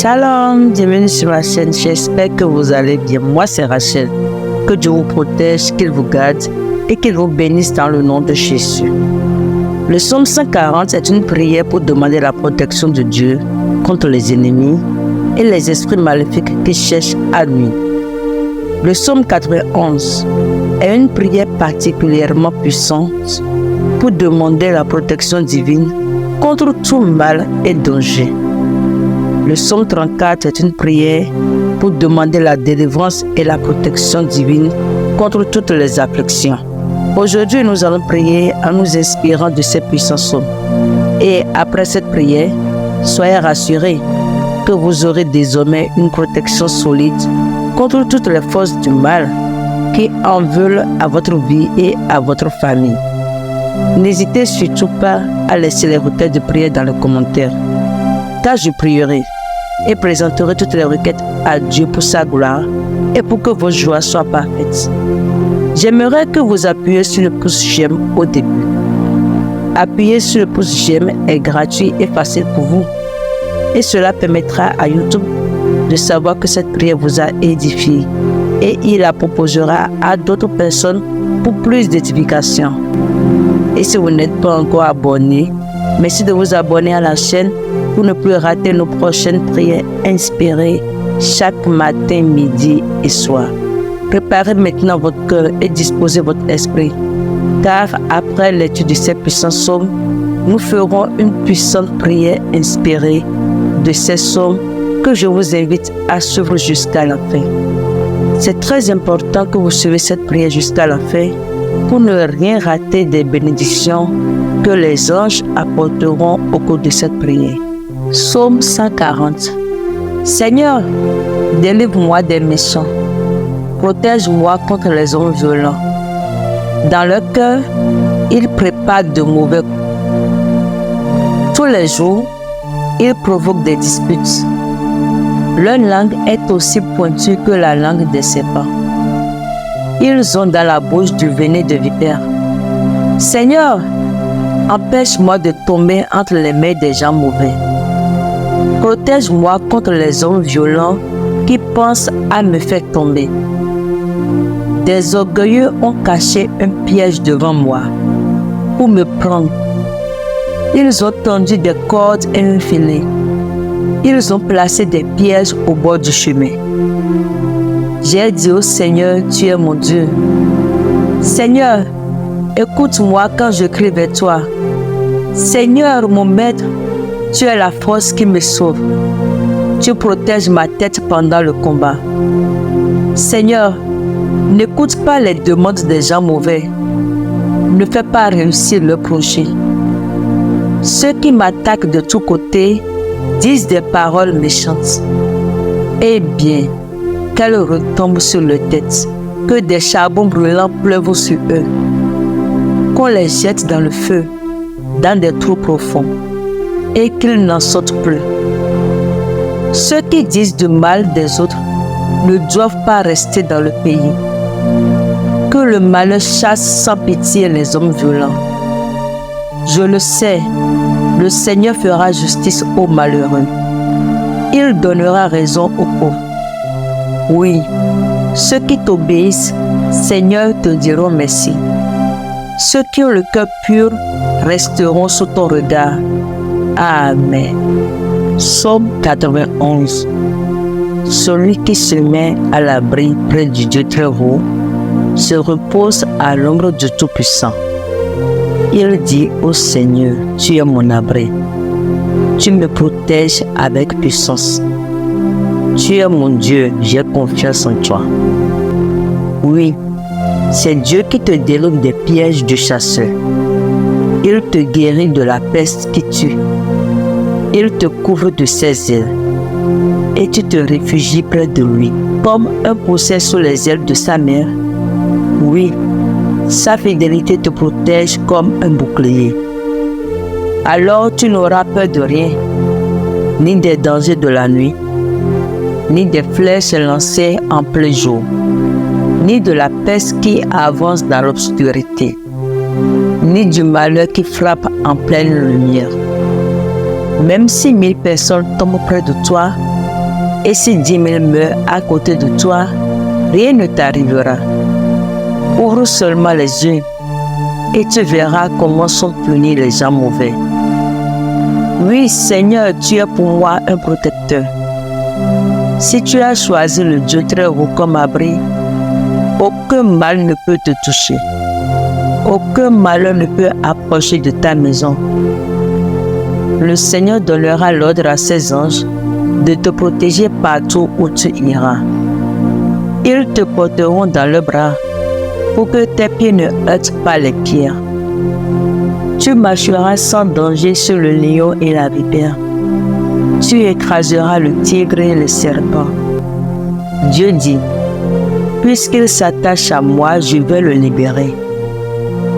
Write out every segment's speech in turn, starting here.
Shalom, bienvenue sur ma chaîne, j'espère que vous allez bien. Moi c'est Rachel, que Dieu vous protège, qu'il vous garde et qu'il vous bénisse dans le nom de Jésus. Le psaume 140 est une prière pour demander la protection de Dieu contre les ennemis et les esprits maléfiques qui cherchent à nuire. Le psaume 91 est une prière particulièrement puissante pour demander la protection divine contre tout mal et danger. Le psaume 34 est une prière pour demander la délivrance et la protection divine contre toutes les afflictions. Aujourd'hui, nous allons prier en nous inspirant de ces puissants psaumes. Et après cette prière, soyez rassurés que vous aurez désormais une protection solide contre toutes les forces du mal qui en veulent à votre vie et à votre famille. N'hésitez surtout pas à laisser les requêtes de prière dans les commentaires, car je prierai et présenterai toutes les requêtes à Dieu pour sa gloire et pour que vos joies soient parfaites. J'aimerais que vous appuyiez sur le pouce j'aime au début. Appuyer sur le pouce j'aime est gratuit et facile pour vous. Et cela permettra à YouTube de savoir que cette prière vous a édifié et il la proposera à d'autres personnes pour plus d'édification. Et si vous n'êtes pas encore abonné, merci de vous abonner à la chaîne pour ne plus rater nos prochaines prières inspirées chaque matin, midi et soir. Préparez maintenant votre cœur et disposez votre esprit, car après l'étude de ces puissants psaumes, nous ferons une puissante prière inspirée de ces psaumes que je vous invite à suivre jusqu'à la fin. C'est très important que vous suiviez cette prière jusqu'à la fin pour ne rien rater des bénédictions que les anges apporteront au cours de cette prière. Psaume 140. Seigneur, délivre-moi des méchants. Protège-moi contre les hommes violents. Dans leur cœur, ils préparent de mauvais coups. Tous les jours, ils provoquent des disputes. Leur langue est aussi pointue que la langue des serpents. Ils ont dans la bouche du venin de vipère. Seigneur, empêche-moi de tomber entre les mains des gens mauvais. Protège-moi contre les hommes violents qui pensent à me faire tomber. Des orgueilleux ont caché un piège devant moi pour me prendre. Ils ont tendu des cordes et un filet. Ils ont placé des pièges au bord du chemin. J'ai dit au Seigneur, tu es mon Dieu. Seigneur, écoute-moi quand je crie vers toi. Seigneur, mon maître, tu es la force qui me sauve. Tu protèges ma tête pendant le combat. Seigneur, n'écoute pas les demandes des gens mauvais. Ne fais pas réussir leur projet. Ceux qui m'attaquent de tous côtés disent des paroles méchantes. Eh bien, qu'elles retombent sur leur tête, que des charbons brûlants pleuvent sur eux, qu'on les jette dans le feu, dans des trous profonds, et qu'ils n'en sortent plus. Ceux qui disent du mal des autres ne doivent pas rester dans le pays. Que le malheur chasse sans pitié les hommes violents. Je le sais, le Seigneur fera justice aux malheureux. Il donnera raison aux pauvres. Oui, ceux qui t'obéissent, Seigneur, te diront merci. Ceux qui ont le cœur pur resteront sous ton regard. Amen. Psaume 91. Celui qui se met à l'abri près du Dieu très haut se repose à l'ombre du Tout-Puissant. Il dit au Seigneur, tu es mon abri. Tu me protèges avec puissance. Tu es mon Dieu, j'ai confiance en toi. Oui, c'est Dieu qui te délivre des pièges du chasseur. Il te guérit de la peste qui tue. Il te couvre de ses ailes et tu te réfugies près de lui, comme un poussé sous les ailes de sa mère. Oui, sa fidélité te protège comme un bouclier. Alors tu n'auras peur de rien, ni des dangers de la nuit, ni des flèches lancées en plein jour, ni de la peste qui avance dans l'obscurité, ni du malheur qui frappe en pleine lumière. Même si 1000 personnes tombent près de toi, Et si 10 000 meurent à côté de toi, rien ne t'arrivera. Ouvre seulement les yeux et tu verras comment sont punis les gens mauvais. Oui, Seigneur, tu es pour moi un protecteur. Si tu as choisi le Dieu très haut comme abri, aucun mal ne peut te toucher. Aucun malheur ne peut approcher de ta maison. Le Seigneur donnera l'ordre à ses anges de te protéger partout où tu iras. Ils te porteront dans leurs bras pour que tes pieds ne heurtent pas les pierres. Tu marcheras sans danger sur le lion et la vipère. Tu écraseras le tigre et le serpent. Dieu dit, puisqu'il s'attache à moi, je vais le libérer.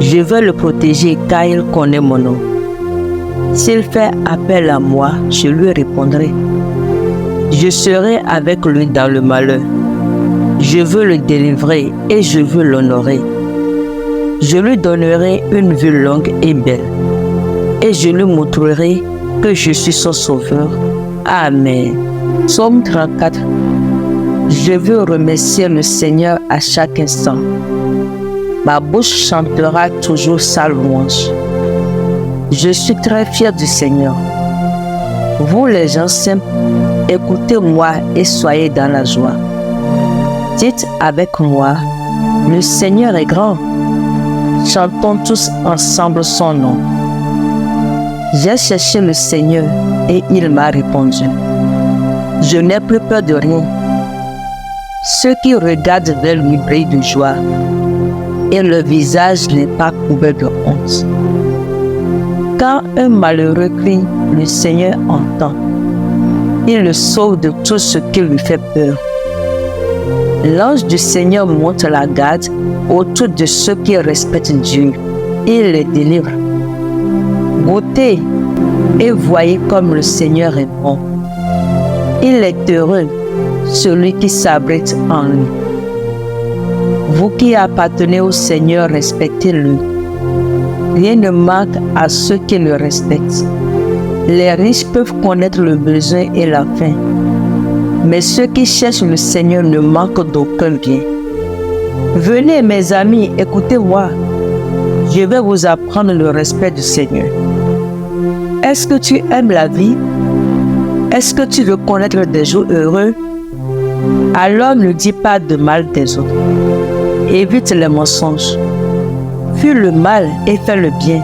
Je vais le protéger car il connaît mon nom. S'il fait appel à moi, je lui répondrai. Je serai avec lui dans le malheur. Je veux le délivrer et je veux l'honorer. Je lui donnerai une vie longue et belle. Et je lui montrerai que je suis son sauveur. Amen. Psaume 34. Je veux remercier le Seigneur à chaque instant. Ma bouche chantera toujours sa louange. Je suis très fier du Seigneur. Vous les gens simples, écoutez-moi et soyez dans la joie. Dites avec moi, le Seigneur est grand. Chantons tous ensemble son nom. J'ai cherché le Seigneur et il m'a répondu. Je n'ai plus peur de rien. Ceux qui regardent vers lui brillent de joie et le visage n'est pas couvert de honte. Quand un malheureux crie, le Seigneur entend. Il le sauve de tout ce qui lui fait peur. L'ange du Seigneur monte la garde autour de ceux qui respectent Dieu. Il les délivre. Goûtez et voyez comme le Seigneur est bon. Il est heureux, celui qui s'abrite en lui. Vous qui appartenez au Seigneur, respectez-le. Rien ne manque à ceux qui le respectent. Les riches peuvent connaître le besoin et la faim, mais ceux qui cherchent le Seigneur ne manquent d'aucun bien. Venez mes amis, écoutez-moi. Je vais vous apprendre le respect du Seigneur. Est-ce que tu aimes la vie? Est-ce que tu veux connaître des jours heureux? Alors ne dis pas de mal des autres. Évite les mensonges. Fuis le mal et fais le bien.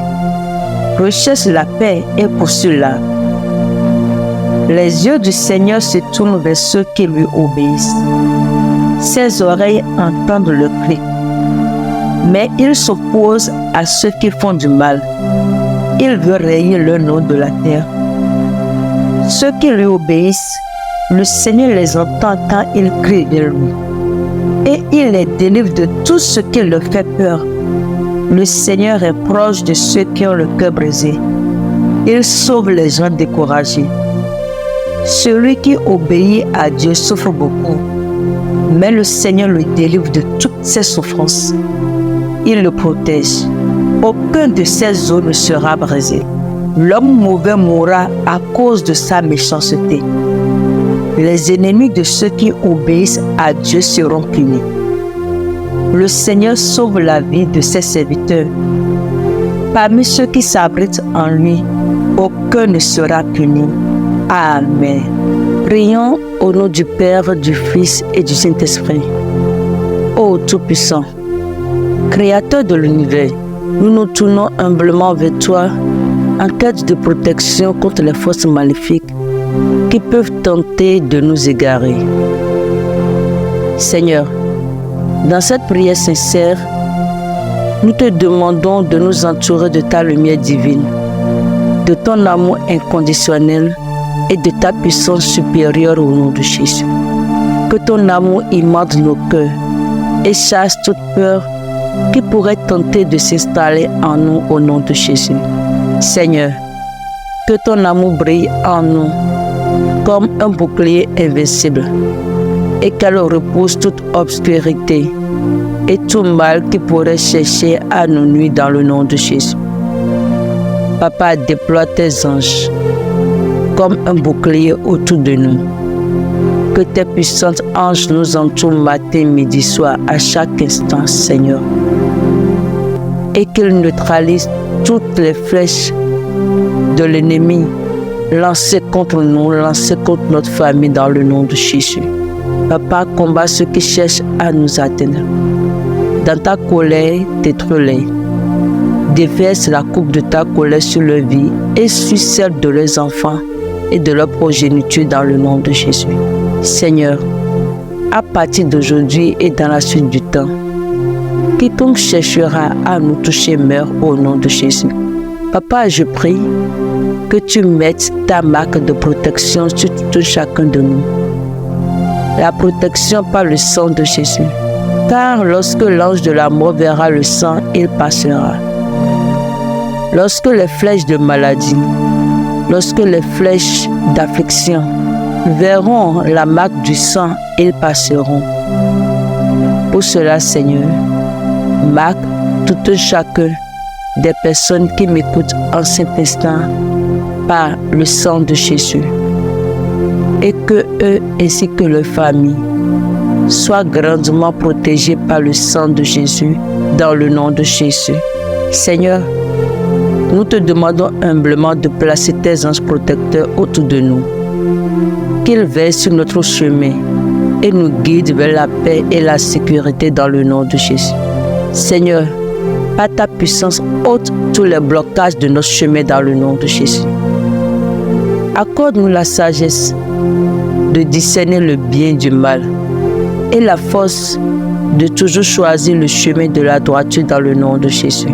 Recherche la paix et poursuis-la. Les yeux du Seigneur se tournent vers ceux qui lui obéissent. Ses oreilles entendent le cri. Mais il s'oppose à ceux qui font du mal. Il veut rayer le nom de la terre. Ceux qui lui obéissent, le Seigneur les entend quand ils crient vers lui. Et il les délivre de tout ce qui leur fait peur. Le Seigneur est proche de ceux qui ont le cœur brisé. Il sauve les gens découragés. Celui qui obéit à Dieu souffre beaucoup, mais le Seigneur le délivre de toutes ses souffrances. Il le protège. Aucun de ses os ne sera brisé. L'homme mauvais mourra à cause de sa méchanceté. Les ennemis de ceux qui obéissent à Dieu seront punis. Le Seigneur sauve la vie de ses serviteurs. Parmi ceux qui s'abritent en lui, aucun ne sera puni. Amen. Prions au nom du Père, du Fils et du Saint-Esprit. Ô Tout-Puissant, Créateur de l'univers, nous nous tournons humblement vers toi en quête de protection contre les forces maléfiques qui peuvent tenter de nous égarer. Seigneur, dans cette prière sincère, nous te demandons de nous entourer de ta lumière divine, de ton amour inconditionnel et de ta puissance supérieure au nom de Jésus. Que ton amour inonde nos cœurs et chasse toute peur qui pourrait tenter de s'installer en nous au nom de Jésus. Seigneur, que ton amour brille en nous comme un bouclier invincible et qu'elle repousse toute obscurité et tout mal qui pourrait chercher à nous nuire dans le nom de Jésus. Papa, déploie tes anges comme un bouclier autour de nous Que tes puissants anges nous entourent matin, midi, soir, à chaque instant, Seigneur. Et qu'ils neutralisent toutes les flèches de l'ennemi lancées contre nous, lancées contre notre famille dans le nom de Jésus. Papa, combat ceux qui cherchent à nous atteindre. Dans ta colère, détruis-les. Déverse la coupe de ta colère sur leur vie et sur celle de leurs enfants et de leur progéniture dans le nom de Jésus. Seigneur, à partir d'aujourd'hui et dans la suite du temps, quiconque cherchera à nous toucher meurt au nom de Jésus. Papa, je prie que tu mettes ta marque de protection sur tout chacun de nous. La protection par le sang de Jésus. Car lorsque l'ange de la mort verra le sang, il passera. Lorsque les flèches de maladie, lorsque les flèches d'affliction verront la marque du sang, ils passeront. Pour cela, Seigneur, marque tout chacun des personnes qui m'écoutent en cet instant par le sang de Jésus. Et que eux ainsi que leur famille soient grandement protégés par le sang de Jésus dans le nom de Jésus. Seigneur, nous te demandons humblement de placer tes anges protecteurs autour de nous, qu'ils veillent sur notre chemin et nous guident vers la paix et la sécurité dans le nom de Jésus. Seigneur, par ta puissance, ôte tous les blocages de notre chemin dans le nom de Jésus. Accorde-nous la sagesse de discerner le bien du mal et la force de toujours choisir le chemin de la droiture dans le nom de Jésus.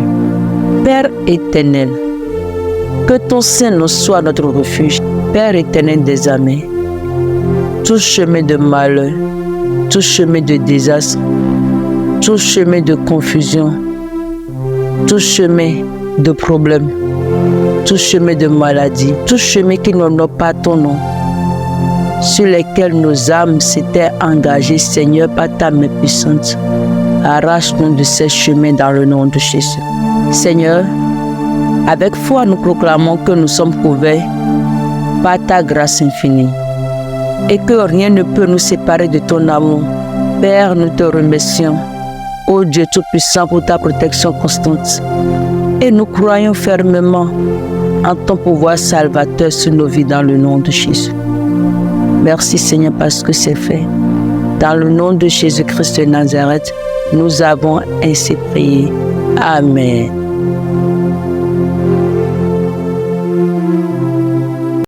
Père éternel, que ton Saint-Nom soit notre refuge. Père éternel des armées, tout chemin de malheur, tout chemin de désastre, tout chemin de confusion, tout chemin de problème, tout chemin de maladie, tout chemin qui n'honore pas ton nom, sur lesquels nos âmes s'étaient engagées, Seigneur, par ta main puissante. Arrache-nous de ces chemins dans le nom de Jésus. Seigneur, avec foi, nous proclamons que nous sommes couverts par ta grâce infinie et que rien ne peut nous séparer de ton amour. Père, nous te remercions, ô Dieu Tout-Puissant, pour ta protection constante. Et nous croyons fermement en ton pouvoir salvateur sur nos vies dans le nom de Jésus. Merci Seigneur parce que c'est fait. Dans le nom de Jésus-Christ de Nazareth, nous avons ainsi prié. Amen.